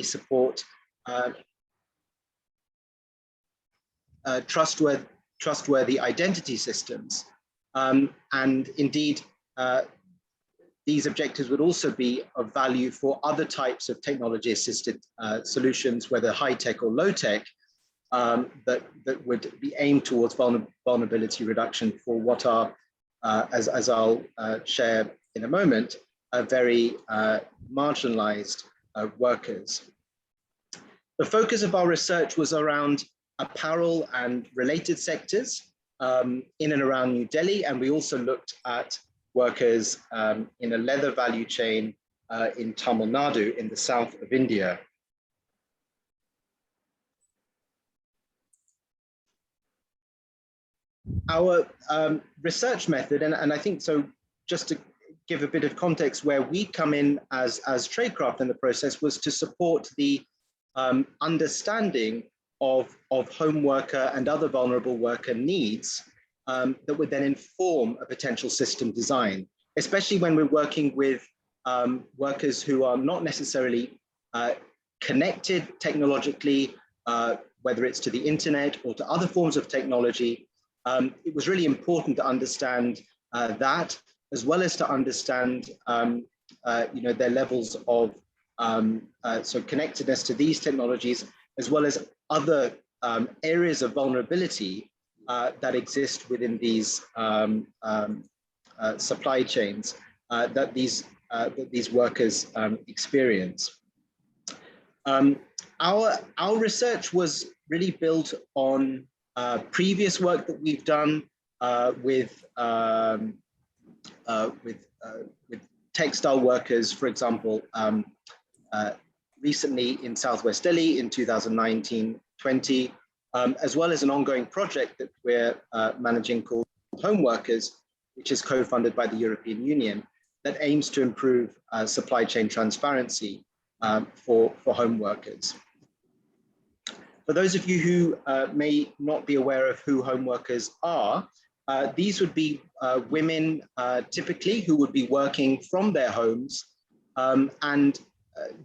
support trustworthy identity systems. And indeed, these objectives would also be of value for other types of technology-assisted solutions, whether high-tech or low-tech, that would be aimed towards vulnerability reduction for what are, as I'll share in a moment, very marginalized workers. The focus of our research was around apparel and related sectors in and around New Delhi, and we also looked at workers in a leather value chain in Tamil Nadu in the south of India. Our research method, and I think so, just to give a bit of context where we come in as Tradecraft in the process, was to support the understanding of home worker and other vulnerable worker needs that would then inform a potential system design, especially when we're working with workers who are not necessarily connected technologically, whether it's to the internet or to other forms of technology. It was really important to understand that, as well as to understand their levels of so connectedness to these technologies, as well as other areas of vulnerability that exist within these supply chains that these workers experience. Our research was really built on previous work that we've done with textile workers, for example, recently in Southwest Delhi in 2019-20, as well as an ongoing project that we're managing called Home Workers, which is co-funded by the European Union, that aims to improve supply chain transparency for home workers. For those of you who may not be aware of who home workers are, these would be women typically who would be working from their homes and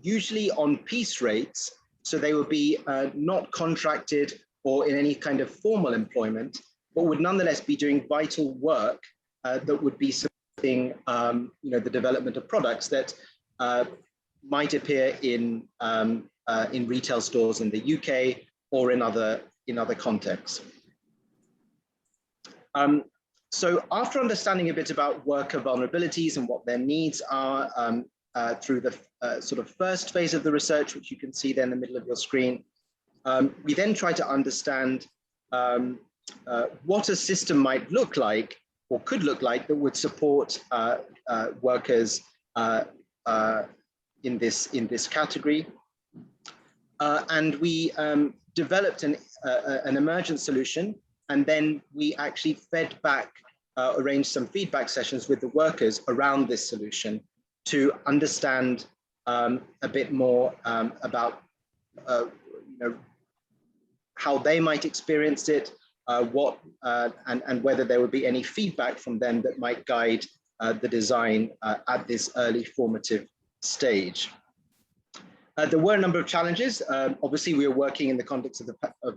usually on piece rates. So they would be not contracted or in any kind of formal employment, but would nonetheless be doing vital work that would be supporting the development of products that might appear in retail stores in the UK or in other contexts. So after understanding a bit about worker vulnerabilities and what their needs are through the sort of first phase of the research, which you can see there in the middle of your screen, we then try to understand what a system might look like or could look like that would support workers in this category. And we developed an emergent solution, and then we actually fed back, arranged some feedback sessions with the workers around this solution to understand a bit more about how they might experience it, and whether there would be any feedback from them that might guide the design at this early formative stage. There were a number of challenges. Obviously, we were working in the context of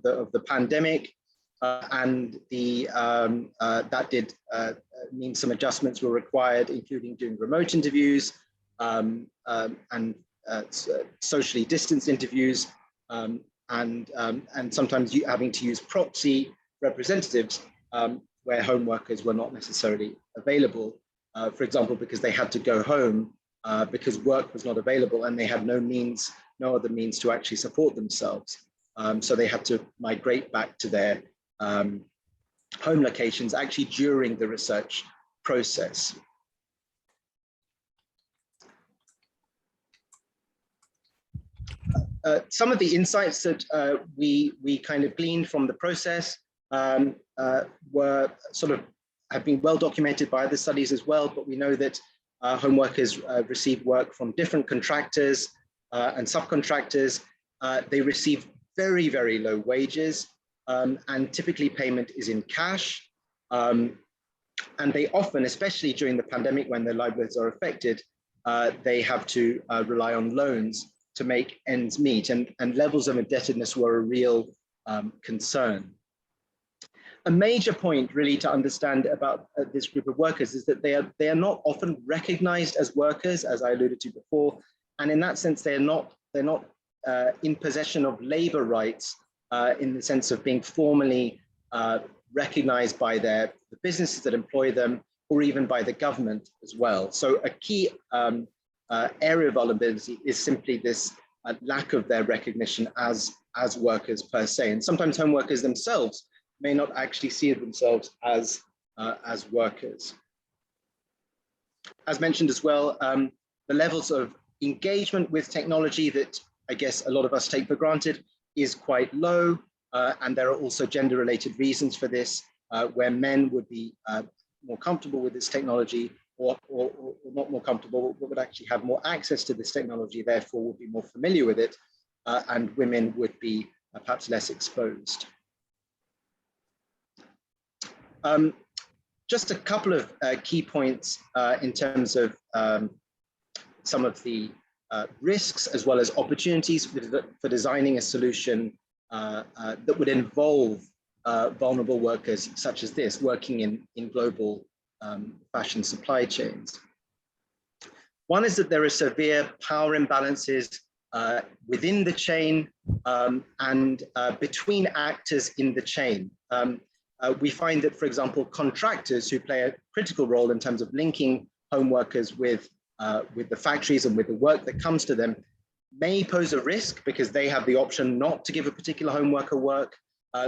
the pandemic, and that did mean some adjustments were required, including doing remote interviews and socially distanced interviews, and sometimes having to use proxy representatives where home workers were not necessarily available, for example, because they had to go home because work was not available and they had no other means to actually support themselves. So they had to migrate back to their home locations actually during the research process. Some of the insights that we kind of gleaned from the process were have been well documented by other studies as well, but we know that home workers receive work from different contractors and subcontractors. They receive very, very low wages, and typically payment is in cash. And they often, especially during the pandemic when their livelihoods are affected, they have to rely on loans to make ends meet, and levels of indebtedness were a real concern. A major point really to understand about this group of workers is that they are not often recognized as workers, as I alluded to before, and in that sense they're not in possession of labor rights in the sense of being formally recognized by the businesses that employ them, or even by the government as well. So a key area of vulnerability is simply this lack of their recognition as workers per se, and sometimes home workers themselves may not actually see themselves as workers. As mentioned as well, the levels of engagement with technology that I guess a lot of us take for granted is quite low, and there are also gender-related reasons for this, where men would be more comfortable with this technology, or not more comfortable, but would actually have more access to this technology, therefore would be more familiar with it, and women would be perhaps less exposed. Just a couple of key points in terms of some of the risks as well as opportunities for designing a solution that would involve vulnerable workers such as this, working in global fashion supply chains. One is that there are severe power imbalances within the chain and between actors in the chain. We find that, for example, contractors who play a critical role in terms of linking home workers with the factories and with the work that comes to them may pose a risk because they have the option not to give a particular home worker work.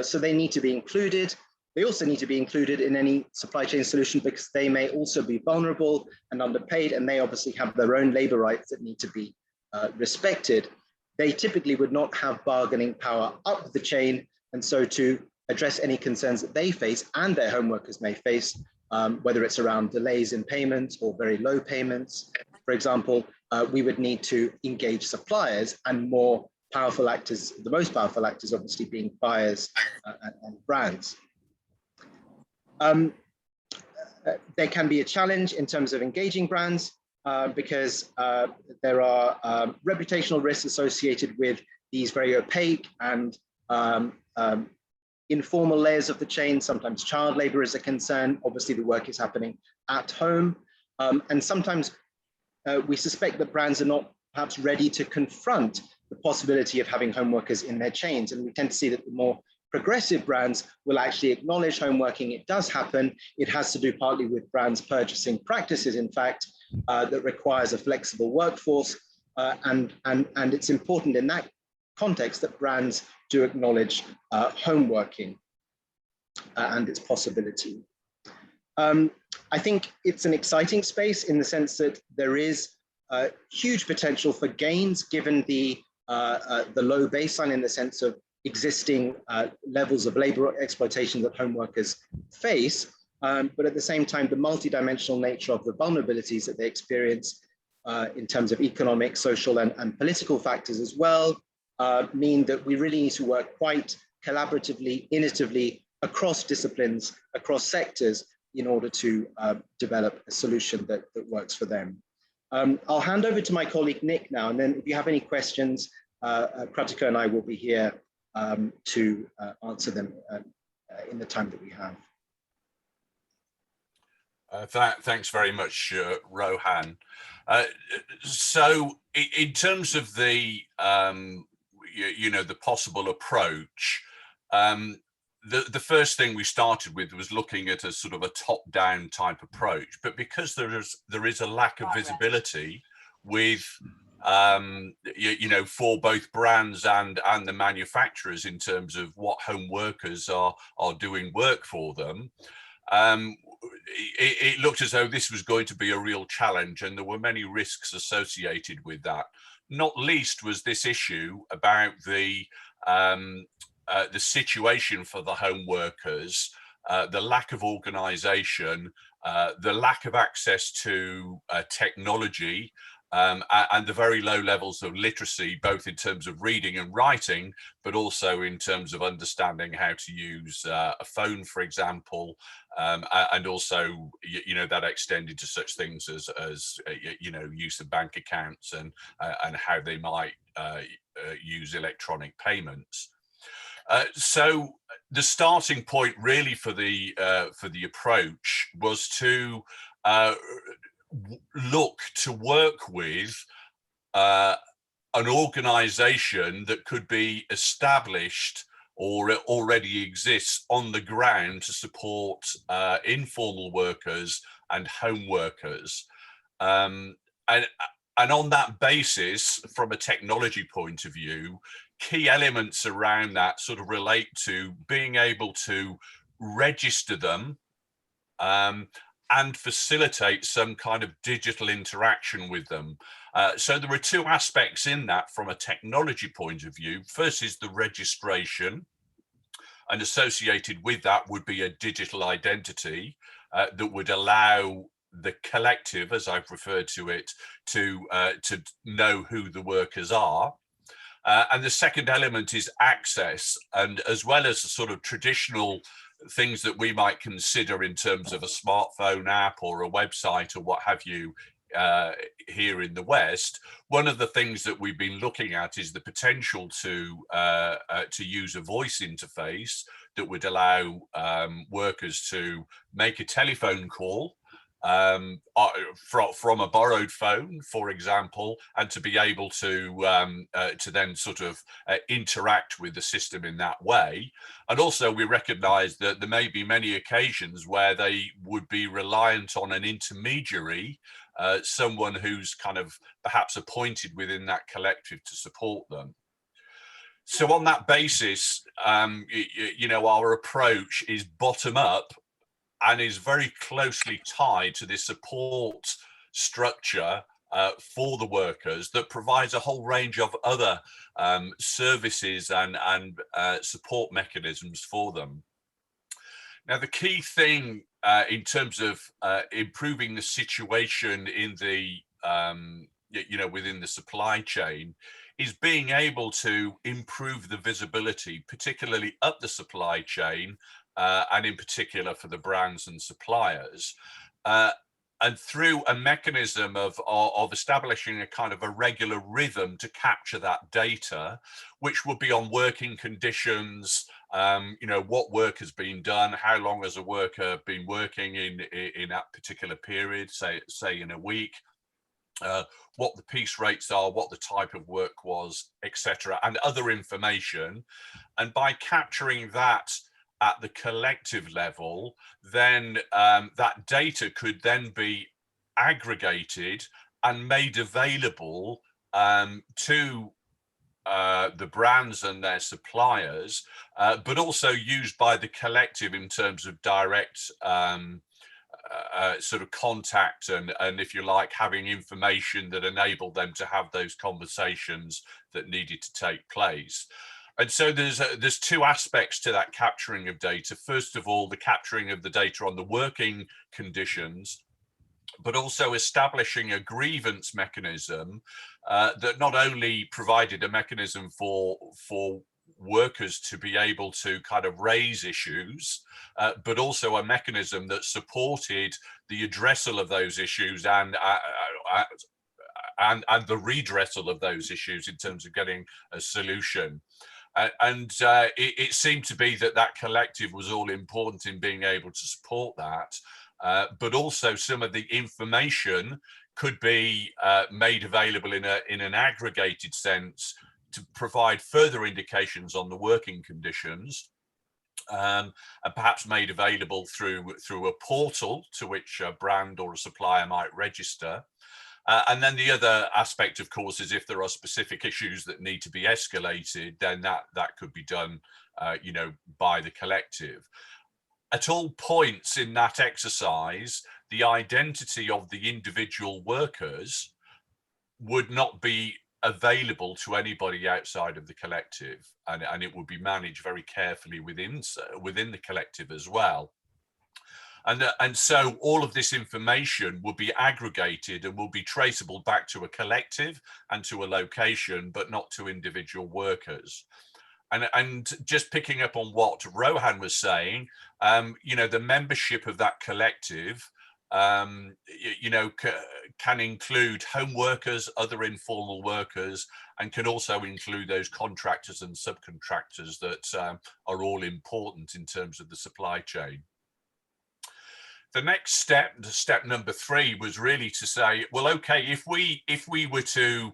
So they need to be included. They also need to be included in any supply chain solution because they may also be vulnerable and underpaid, and they obviously have their own labor rights that need to be respected. They typically would not have bargaining power up the chain, and so to address any concerns that they face and their home workers may face, whether it's around delays in payments or very low payments, for example, we would need to engage suppliers and more powerful actors, the most powerful actors obviously being buyers and brands. There can be a challenge in terms of engaging brands because there are reputational risks associated with these very opaque and informal layers of the chain. Sometimes child labor is a concern. Obviously, the work is happening at home. And sometimes we suspect that brands are not perhaps ready to confront the possibility of having home workers in their chains. And we tend to see that the more progressive brands will actually acknowledge home working. It does happen. It has to do partly with brands' purchasing practices, in fact, that requires a flexible workforce. And it's important in that context that brands do acknowledge home working and its possibility. I think it's an exciting space in the sense that there is huge potential for gains given the low baseline in the sense of existing levels of labor exploitation that home workers face, but at the same time, the multidimensional nature of the vulnerabilities that they experience in terms of economic, social, and political factors as well mean that we really need to work quite collaboratively, innovatively across disciplines, across sectors in order to develop a solution that works for them. I'll hand over to my colleague Nick now, and then if you have any questions, Pratika and I will be here to answer them in the time that we have. Thanks very much, Rohan. So in terms of the, the possible approach, the first thing we started with was looking at a sort of a top-down type approach, but because there is a lack of visibility with for both brands and the manufacturers in terms of what home workers are doing work for them, it looked as though this was going to be a real challenge, and there were many risks associated with that. Not least was this issue about the situation for the home workers, the lack of organisation, the lack of access to technology, and the very low levels of literacy, both in terms of reading and writing, but also in terms of understanding how to use a phone, for example, and also, that extended to such things as use of bank accounts and how they might use electronic payments. So the starting point really for the approach was to look to work with an organization that could be established or already exists on the ground to support informal workers and home workers. And on that basis, from a technology point of view, key elements around that sort of relate to being able to register them and facilitate some kind of digital interaction with them. So there are two aspects in that from a technology point of view. First is the registration, and associated with that would be a digital identity that would allow the collective, as I've referred to it, to know who the workers are. And the second element is access, and as well as the sort of traditional things that we might consider in terms of a smartphone app or a website or what have you here in the West, one of the things that we've been looking at is the potential to use a voice interface that would allow workers to make a telephone call from a borrowed phone, for example, and to be able to then sort of interact with the system in that way. And also we recognize that there may be many occasions where they would be reliant on an intermediary, someone who's kind of perhaps appointed within that collective to support them. So on that basis, our approach is bottom up and is very closely tied to this support structure for the workers that provides a whole range of other services and support mechanisms for them. Now, the key thing in terms of improving the situation in the within the supply chain is being able to improve the visibility, particularly up the supply chain, and in particular for the brands and suppliers, and through a mechanism of establishing a kind of a regular rhythm to capture that data, which would be on working conditions, what work has been done, how long has a worker been working in that particular period, say in a week, what the piece rates are, what the type of work was, etc., and other information. And by capturing that at the collective level, then that data could then be aggregated and made available to the brands and their suppliers, but also used by the collective in terms of direct sort of contact and if you like, having information that enabled them to have those conversations that needed to take place. And so there's two aspects to that capturing of data. First of all, the capturing of the data on the working conditions, but also establishing a grievance mechanism that not only provided a mechanism for workers to be able to kind of raise issues, but also a mechanism that supported the addressal of those issues and the redressal of those issues in terms of getting a solution. It seemed to be that collective was all important in being able to support that, but also some of the information could be made available in an aggregated sense to provide further indications on the working conditions, and perhaps made available through a portal to which a brand or a supplier might register. And then the other aspect, of course, is if there are specific issues that need to be escalated, then that could be done, by the collective. At all points in that exercise, the identity of the individual workers would not be available to anybody outside of the collective, and it would be managed very carefully within the collective as well. And so all of this information will be aggregated and will be traceable back to a collective and to a location, but not to individual workers. And just picking up on what Rohan was saying, you know, the membership of that collective, you know, can include home workers, other informal workers, and can also include those contractors and subcontractors that are all important in terms of the supply chain. The next step number 3, was really to say, well, okay, if we were to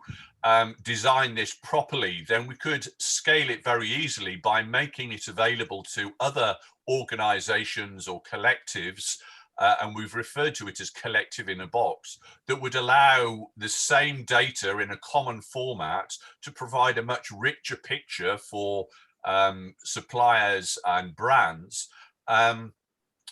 design this properly, then we could scale it very easily by making it available to other organizations or collectives, and we've referred to it as collective in a box, that would allow the same data in a common format to provide a much richer picture for suppliers and brands.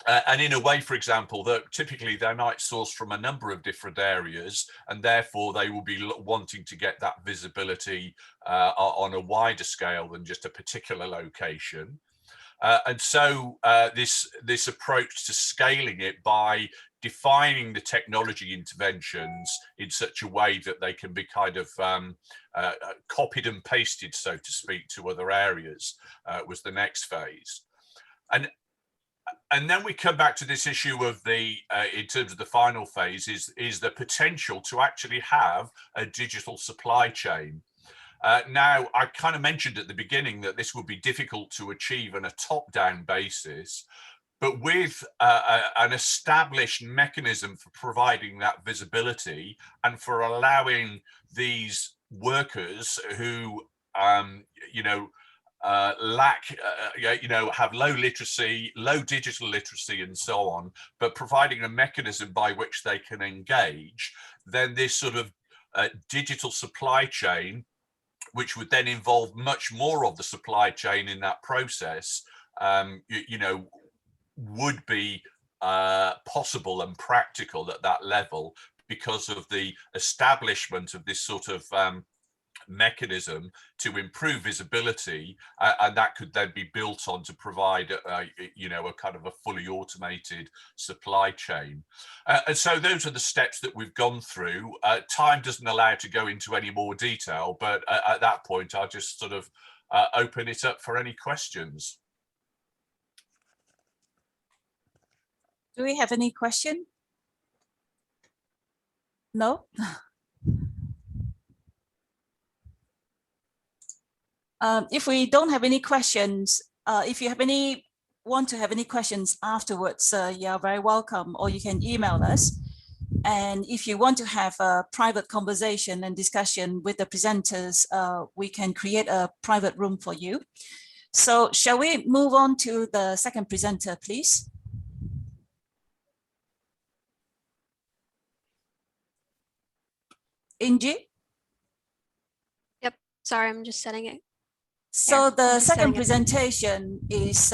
And in a way, for example, that typically they might source from a number of different areas, and therefore they will be wanting to get that visibility on a wider scale than just a particular location. And so this approach to scaling it by defining the technology interventions in such a way that they can be kind of copied and pasted, so to speak, to other areas was the next phase. And then we come back to this issue of the, in terms of the final phase, is the potential to actually have a digital supply chain. Now, I kind of mentioned at the beginning that this would be difficult to achieve on a top-down basis, but with an established mechanism for providing that visibility and for allowing these workers who, you know, lack, you know, have low literacy, low digital literacy and so on, but providing a mechanism by which they can engage, then this sort of digital supply chain, which would then involve much more of the supply chain in that process, you know, would be possible and practical at that level because of the establishment of this sort of mechanism to improve visibility, and that could then be built on to provide you know, a kind of a fully automated supply chain. And so those are the steps that we've gone through. Time doesn't allow to go into any more detail, but at that point I'll just sort of open it up for any questions. Do we have any question? No? If we don't have any questions, if you have want to have any questions afterwards, you are very welcome, or you can email us. And if you want to have a private conversation and discussion with the presenters, we can create a private room for you. So shall we move on to the second presenter, please? Inji? Yep, sorry, I'm just setting it. So the second presentation is